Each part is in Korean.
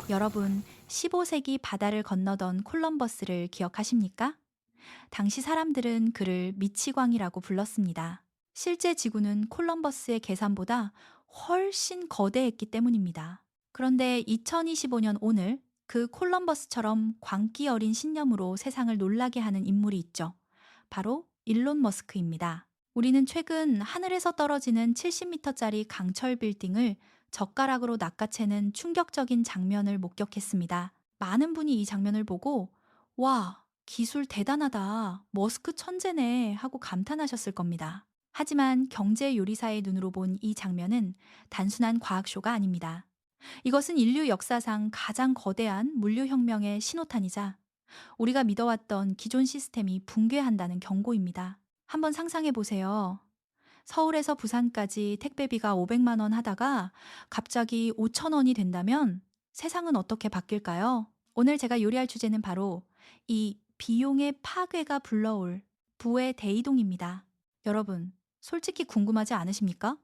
여러분, 15세기 바다를 건너던 콜럼버스를 기억하십니까? 당시 사람들은 그를 미치광이라고 불렀습니다. 실제 지구는 콜럼버스의 계산보다 훨씬 거대했기 때문입니다. 그런데 2025년 오늘 그 콜럼버스처럼 광기 어린 신념으로 세상을 놀라게 하는 인물이 있죠. 바로 일론 머스크입니다. 우리는 최근 하늘에서 떨어지는 70m짜리 강철 빌딩을 젓가락으로 낚아채는 충격적인 장면을 목격했습니다. 많은 분이 이 장면을 보고 와, 기술 대단하다. 머스크 천재네. 하고 감탄하셨을 겁니다. 하지만 경제 요리사의 눈으로 본 이 장면은 단순한 과학쇼가 아닙니다. 이것은 인류 역사상 가장 거대한 물류혁명의 신호탄이자 우리가 믿어왔던 기존 시스템이 붕괴한다는 경고입니다. 한번 상상해 보세요. 서울에서 부산까지 택배비가 500만 원 하다가 갑자기 5천 원이 된다면 세상은 어떻게 바뀔까요? 오늘 제가 요리할 주제는 바로 이 비용의 파괴가 불러올 부의 대이동입니다. 여러분, 솔직히 궁금하지 않으십니까?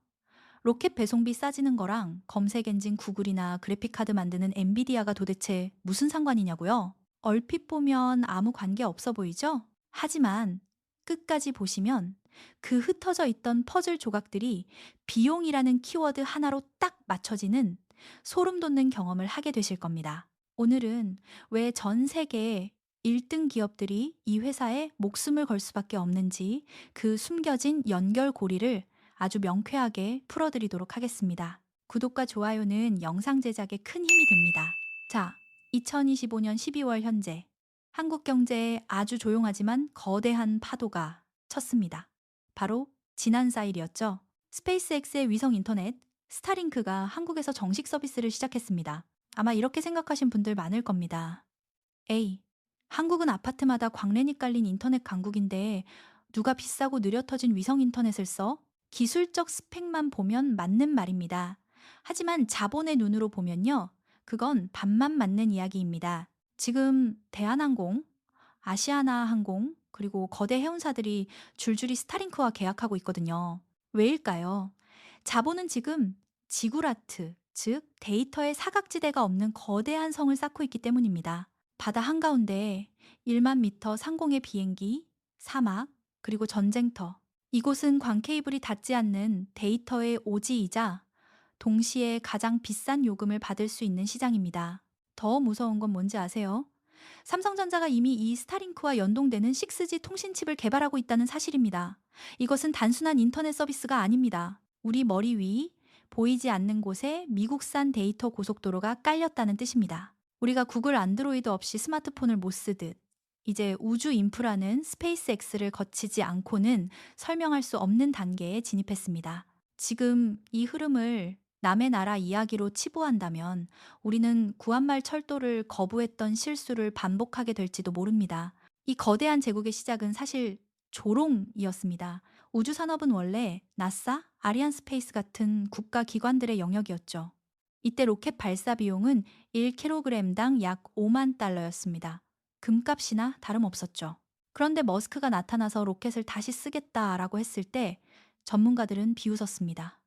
로켓 배송비 싸지는 거랑 검색 엔진 구글이나 그래픽카드 만드는 엔비디아가 도대체 무슨 상관이냐고요? 얼핏 보면 아무 관계 없어 보이죠? 하지만 끝까지 보시면 그 흩어져 있던 퍼즐 조각들이 비용이라는 키워드 하나로 딱 맞춰지는 소름 돋는 경험을 하게 되실 겁니다. 오늘은 왜 전 세계 1등 기업들이 이 회사에 목숨을 걸 수밖에 없는지 그 숨겨진 연결고리를 아주 명쾌하게 풀어드리도록 하겠습니다. 구독과 좋아요는 영상 제작에 큰 힘이 됩니다. 자, 2025년 12월 현재 한국 경제에 아주 조용하지만 거대한 파도가 쳤습니다. 바로 지난 4일이었죠. 스페이스X의 위성 인터넷 스타링크가 한국에서 정식 서비스를 시작했습니다. 아마 이렇게 생각하신 분들 많을 겁니다. 에이, 한국은 아파트마다 광랜이 깔린 인터넷 강국인데 누가 비싸고 느려 터진 위성 인터넷을 써? 기술적 스펙만 보면 맞는 말입니다. 하지만 자본의 눈으로 보면요. 그건 반만 맞는 이야기입니다. 지금 대한항공, 아시아나 항공, 그리고 거대 해운사들이 줄줄이 스타링크와 계약하고 있거든요. 왜일까요? 자본은 지금 지구라트, 즉 데이터의 사각지대가 없는 거대한 성을 쌓고 있기 때문입니다. 바다 한가운데 1만 미터 상공의 비행기, 사막, 그리고 전쟁터. 이곳은 광케이블이 닿지 않는 데이터의 오지이자 동시에 가장 비싼 요금을 받을 수 있는 시장입니다. 더 무서운 건 뭔지 아세요? 삼성전자가 이미 이 스타링크와 연동되는 6G 통신칩을 개발하고 있다는 사실입니다. 이것은 단순한 인터넷 서비스가 아닙니다. 우리 머리 위, 보이지 않는 곳에 미국산 데이터 고속도로가 깔렸다는 뜻입니다. 우리가 구글 안드로이드 없이 스마트폰을 못 쓰듯 이제 우주 인프라는 스페이스X를 거치지 않고는 설명할 수 없는 단계에 진입했습니다. 지금 이 흐름을 남의 나라 이야기로 치부한다면 우리는 구한말 철도를 거부했던 실수를 반복하게 될지도 모릅니다. 이 거대한 제국의 시작은 사실 조롱이었습니다. 우주 산업은 원래 나사, 아리안 스페이스 같은 국가 기관들의 영역이었죠. 이때 로켓 발사 비용은 1kg당 약 5만 달러였습니다. 금값이나 다름없었죠. 그런데 머스크가 나타나서 로켓을 다시 쓰겠다라고 했을 때 전문가들은 비웃었습니다.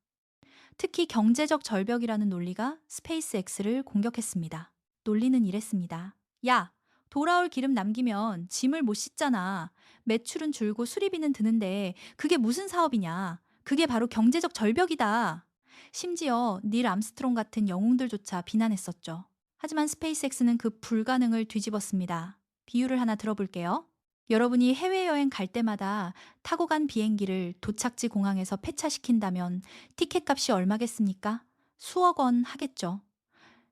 특히 경제적 절벽이라는 논리가 스페이스X를 공격했습니다. 논리는 이랬습니다. 야, 돌아올 기름 남기면 짐을 못 싣잖아. 매출은 줄고 수리비는 드는데 그게 무슨 사업이냐. 그게 바로 경제적 절벽이다. 심지어 닐 암스트롱 같은 영웅들조차 비난했었죠. 하지만 스페이스X는 그 불가능을 뒤집었습니다. 비유를 하나 들어볼게요. 여러분이 해외여행 갈 때마다 타고 간 비행기를 도착지 공항에서 폐차시킨다면 티켓 값이 얼마겠습니까? 수억 원 하겠죠.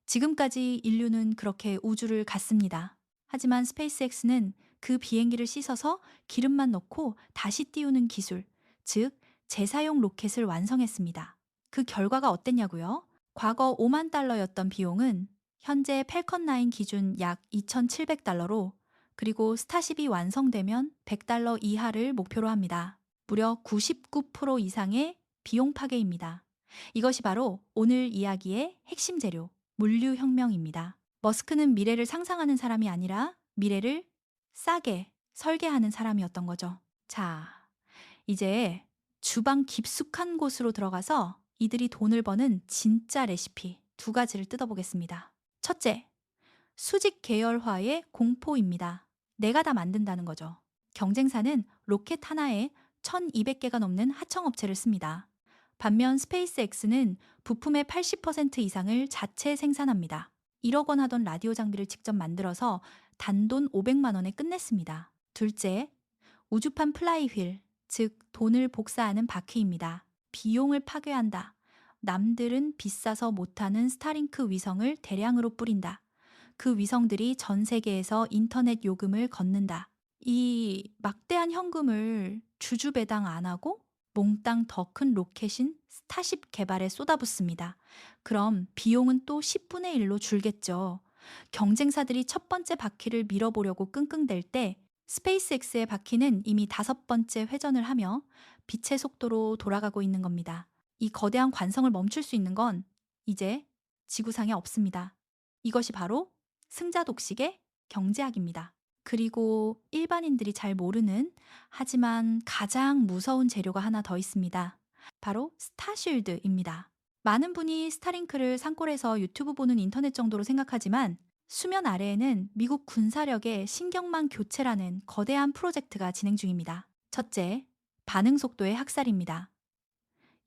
지금까지 인류는 그렇게 우주를 갔습니다. 하지만 스페이스X는 그 비행기를 씻어서 기름만 넣고 다시 띄우는 기술, 즉 재사용 로켓을 완성했습니다. 그 결과가 어땠냐고요? 과거 5만 달러였던 비용은 현재 펠컨 9 기준 약 2,700달러로 그리고 스타쉽이 완성되면 100달러 이하를 목표로 합니다. 무려 99% 이상의 비용 파괴입니다. 이것이 바로 오늘 이야기의 핵심 재료, 물류혁명입니다. 머스크는 미래를 상상하는 사람이 아니라 미래를 싸게 설계하는 사람이었던 거죠. 자, 이제 주방 깊숙한 곳으로 들어가서 이들이 돈을 버는 진짜 레시피 두 가지를 뜯어보겠습니다. 첫째, 수직 계열화의 공포입니다. 내가 다 만든다는 거죠. 경쟁사는 로켓 하나에 1200개가 넘는 하청업체를 씁니다. 반면 스페이스X는 부품의 80% 이상을 자체 생산합니다. 1억 원 하던 라디오 장비를 직접 만들어서 단돈 500만 원에 끝냈습니다. 둘째, 우주판 플라이휠, 즉 돈을 복사하는 바퀴입니다. 비용을 파괴한다. 남들은 비싸서 못하는 스타링크 위성을 대량으로 뿌린다. 그 위성들이 전 세계에서 인터넷 요금을 걷는다. 이 막대한 현금을 주주배당 안 하고 몽땅 더 큰 로켓인 스타쉽 개발에 쏟아붓습니다. 그럼 비용은 또 10분의 1로 줄겠죠. 경쟁사들이 첫 번째 바퀴를 밀어보려고 끙끙댈 때 스페이스X의 바퀴는 이미 다섯 번째 회전을 하며 빛의 속도로 돌아가고 있는 겁니다. 이 거대한 관성을 멈출 수 있는 건 이제 지구상에 없습니다. 이것이 바로 승자 독식의 경제학입니다. 그리고 일반인들이 잘 모르는 하지만 가장 무서운 재료가 하나 더 있습니다. 바로 스타쉴드입니다. 많은 분이 스타링크를 산골에서 유튜브 보는 인터넷 정도로 생각하지만 수면 아래에는 미국 군사력의 신경망 교체라는 거대한 프로젝트가 진행 중입니다. 첫째, 반응 속도의 학살입니다.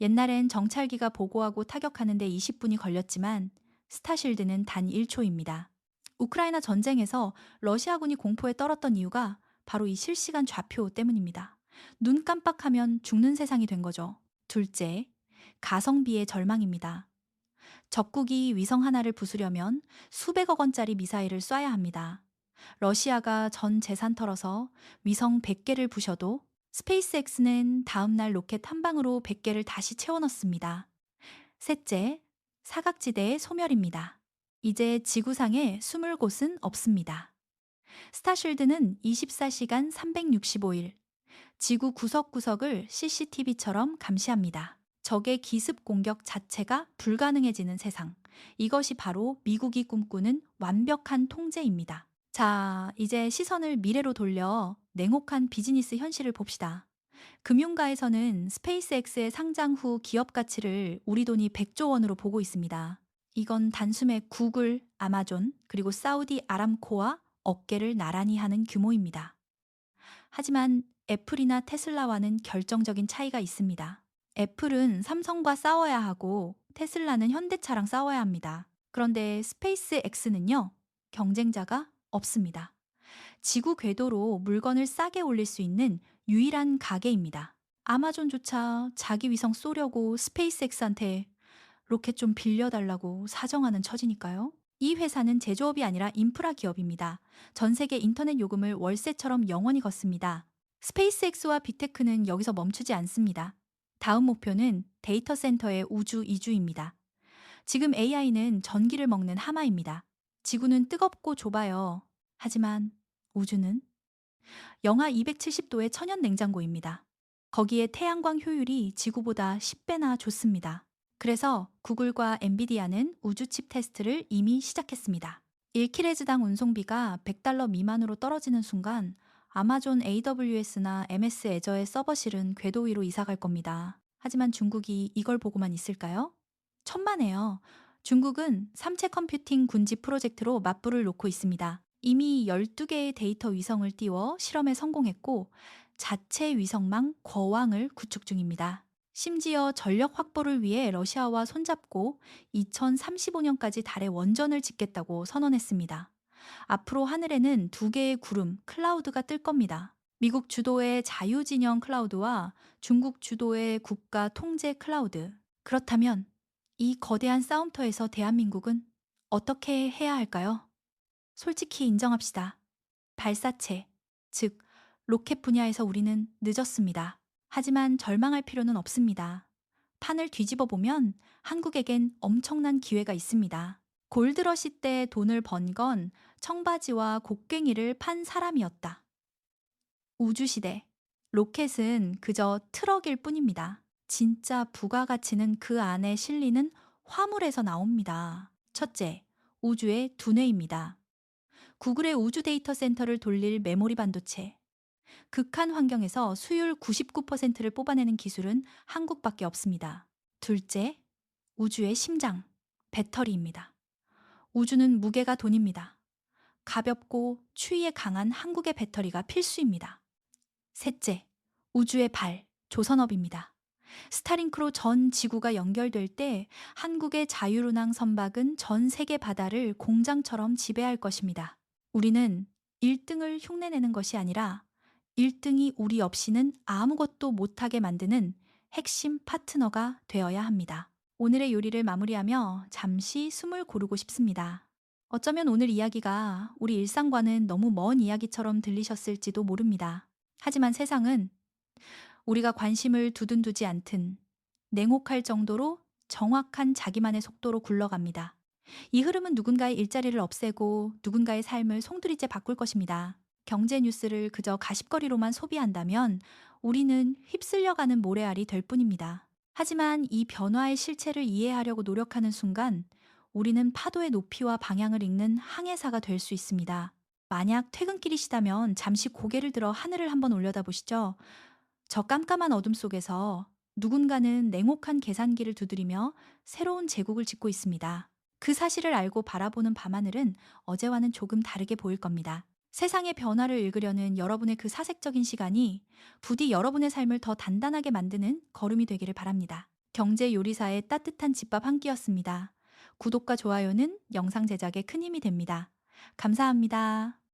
옛날엔 정찰기가 보고하고 타격하는데 20분이 걸렸지만 스타실드는 단 1초입니다. 우크라이나 전쟁에서 러시아군이 공포에 떨었던 이유가 바로 이 실시간 좌표 때문입니다. 눈 깜빡하면 죽는 세상이 된 거죠. 둘째, 가성비의 절망입니다. 적국이 위성 하나를 부수려면 수백억 원짜리 미사일을 쏴야 합니다. 러시아가 전 재산 털어서 위성 100개를 부셔도 스페이스X는 다음날 로켓 한 방으로 100개를 다시 채워 넣습니다. 셋째, 사각지대의 소멸입니다. 이제 지구상에 숨을 곳은 없습니다. 스타쉴드는 24시간 365일 지구 구석구석을 CCTV처럼 감시합니다. 적의 기습 공격 자체가 불가능해지는 세상. 이것이 바로 미국이 꿈꾸는 완벽한 통제입니다. 자, 이제 시선을 미래로 돌려 냉혹한 비즈니스 현실을 봅시다. 금융가에서는 스페이스X의 상장 후 기업 가치를 우리 돈이 100조 원으로 보고 있습니다. 이건 단숨에 구글, 아마존, 그리고 사우디 아람코와 어깨를 나란히 하는 규모입니다. 하지만 애플이나 테슬라와는 결정적인 차이가 있습니다. 애플은 삼성과 싸워야 하고 테슬라는 현대차랑 싸워야 합니다. 그런데 스페이스 X는요, 경쟁자가 없습니다. 지구 궤도로 물건을 싸게 올릴 수 있는 유일한 가게입니다. 아마존조차 자기 위성 쏘려고 스페이스X한테 로켓 좀 빌려달라고 사정하는 처지니까요. 이 회사는 제조업이 아니라 인프라 기업입니다. 전 세계 인터넷 요금을 월세처럼 영원히 걷습니다. 스페이스X와 빅테크는 여기서 멈추지 않습니다. 다음 목표는 데이터 센터의 우주 이주입니다. 지금 AI는 전기를 먹는 하마입니다. 지구는 뜨겁고 좁아요. 하지만 우주는 영하 270도의 천연 냉장고입니다. 거기에 태양광 효율이 지구보다 10배나 좋습니다. 그래서 구글과 엔비디아는 우주칩 테스트를 이미 시작했습니다. 1kg당 운송비가 $100 미만으로 떨어지는 순간 아마존 AWS나 MS 애저의 서버실은 궤도 위로 이사 갈 겁니다. 하지만 중국이 이걸 보고만 있을까요? 천만에요. 중국은 삼체 컴퓨팅 군지 프로젝트로 맞불을 놓고 있습니다. 이미 12개의 데이터 위성을 띄워 실험에 성공했고 자체 위성망 거왕을 구축 중입니다. 심지어 전력 확보를 위해 러시아와 손잡고 2035년까지 달에 원전을 짓겠다고 선언했습니다. 앞으로 하늘에는 두 개의 구름, 클라우드가 뜰 겁니다. 미국 주도의 자유진영 클라우드와 중국 주도의 국가 통제 클라우드. 그렇다면 이 거대한 싸움터에서 대한민국은 어떻게 해야 할까요? 솔직히 인정합시다. 발사체, 즉, 로켓 분야에서 우리는 늦었습니다. 하지만 절망할 필요는 없습니다. 판을 뒤집어 보면 한국에겐 엄청난 기회가 있습니다. 골드러시 때 돈을 번 건 청바지와 곡괭이를 판 사람이었다. 우주시대. 로켓은 그저 트럭일 뿐입니다. 진짜 부가가치는 그 안에 실리는 화물에서 나옵니다. 첫째, 우주의 두뇌입니다. 구글의 우주 데이터 센터를 돌릴 메모리 반도체. 극한 환경에서 수율 99%를 뽑아내는 기술은 한국밖에 없습니다. 둘째, 우주의 심장, 배터리입니다. 우주는 무게가 돈입니다. 가볍고 추위에 강한 한국의 배터리가 필수입니다. 셋째, 우주의 발, 조선업입니다. 스타링크로 전 지구가 연결될 때 한국의 자율운항 선박은 전 세계 바다를 공장처럼 지배할 것입니다. 우리는 1등을 흉내내는 것이 아니라 1등이 우리 없이는 아무것도 못하게 만드는 핵심 파트너가 되어야 합니다. 오늘의 요리를 마무리하며 잠시 숨을 고르고 싶습니다. 어쩌면 오늘 이야기가 우리 일상과는 너무 먼 이야기처럼 들리셨을지도 모릅니다. 하지만 세상은 우리가 관심을 두둔두지 않든 냉혹할 정도로 정확한 자기만의 속도로 굴러갑니다. 이 흐름은 누군가의 일자리를 없애고 누군가의 삶을 송두리째 바꿀 것입니다. 경제 뉴스를 그저 가십거리로만 소비한다면 우리는 휩쓸려가는 모래알이 될 뿐입니다. 하지만 이 변화의 실체를 이해하려고 노력하는 순간 우리는 파도의 높이와 방향을 읽는 항해사가 될 수 있습니다. 만약 퇴근길이시다면 잠시 고개를 들어 하늘을 한번 올려다보시죠. 저 깜깜한 어둠 속에서 누군가는 냉혹한 계산기를 두드리며 새로운 제국을 짓고 있습니다. 그 사실을 알고 바라보는 밤하늘은 어제와는 조금 다르게 보일 겁니다. 세상의 변화를 읽으려는 여러분의 그 사색적인 시간이 부디 여러분의 삶을 더 단단하게 만드는 걸음이 되기를 바랍니다. 경제 요리사의 따뜻한 집밥 한 끼였습니다. 구독과 좋아요는 영상 제작에 큰 힘이 됩니다. 감사합니다.